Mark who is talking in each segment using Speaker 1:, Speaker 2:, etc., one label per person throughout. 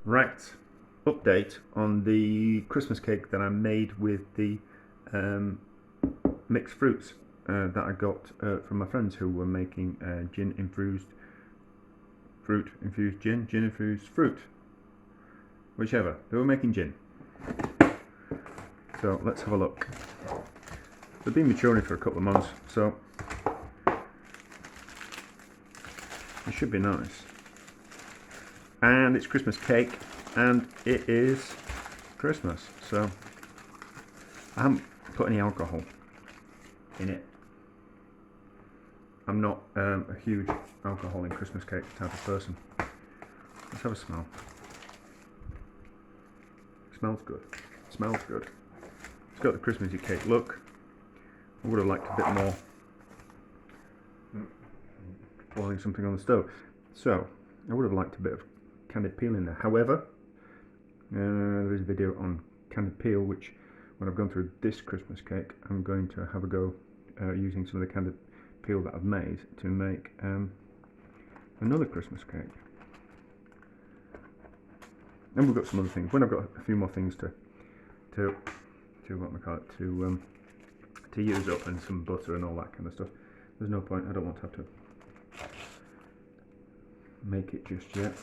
Speaker 1: Right, update on the Christmas cake that I made with the mixed fruits that I got from my friends who were making gin infused fruit, infused gin, gin infused fruit, whichever. They were making gin. So let's have a look. They've been maturing for a couple of months, so it should be nice. And it's Christmas cake, and it is Christmas, so I haven't put any alcohol in it. I'm not a huge alcohol in Christmas cake type of person. Let's have a smell. Smells good. Smells good. It's got the Christmassy cake look. I would have liked a bit more boiling something on the stove. So I would have liked a bit of candied peel in there. However, there is a video on candied peel, which when I've gone through this Christmas cake, I'm going to have a go using some of the candied peel that I've made to make another Christmas cake. And we've got some other things. When I've got a few more things to what am I call it, to use up, and some butter and all that kind of stuff, there's no point. I don't want to have to make it just yet.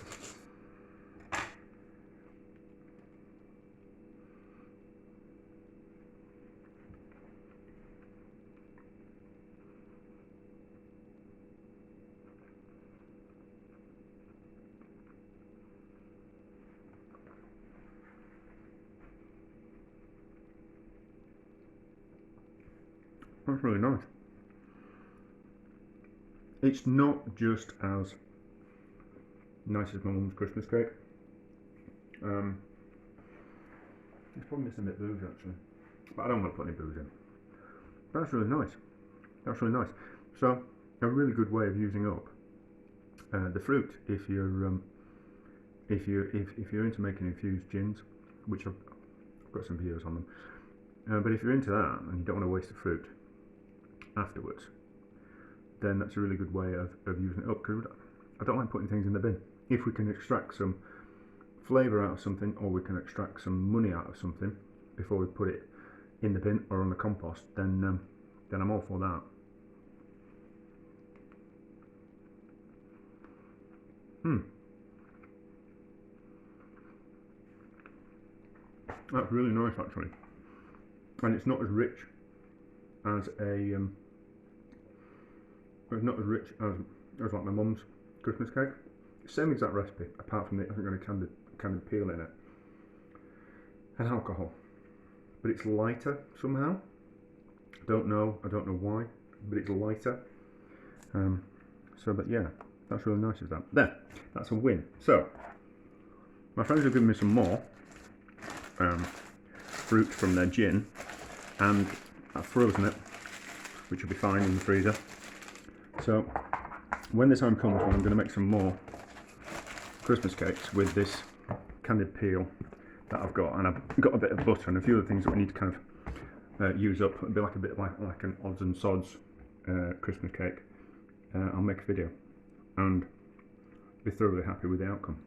Speaker 1: That's really nice. It's not just as nice as my mum's Christmas cake. It's probably missing a bit of booze actually, but I don't want to put any booze in. But that's really nice. That's really nice. So a really good way of using up the fruit if you're into making infused gins, which I've got some videos on them. But if you're into that and you don't want to waste the fruit afterwards, then that's a really good way of using it up, because I don't like putting things in the bin. If we can extract some flavour out of something, or we can extract some money out of something before we put it in the bin or on the compost, then I'm all for that. That's really nice actually, and it's not as rich as it's not as rich as like my mum's Christmas cake. Same exact recipe, apart from it hasn't got any candied peel in it and alcohol, but it's lighter somehow. I don't know why, but it's lighter. But yeah, that's really nice. Is that there? That's a win. So my friends have given me some more fruit from their gin, and I've frozen it, which will be fine in the freezer. So when the time comes when I'm going to make some more Christmas cakes with this candied peel that I've got, and I've got a bit of butter and a few other things that we need to kind of use up, it'll be like a bit like an odds and sods Christmas cake. I'll make a video and be thoroughly happy with the outcome.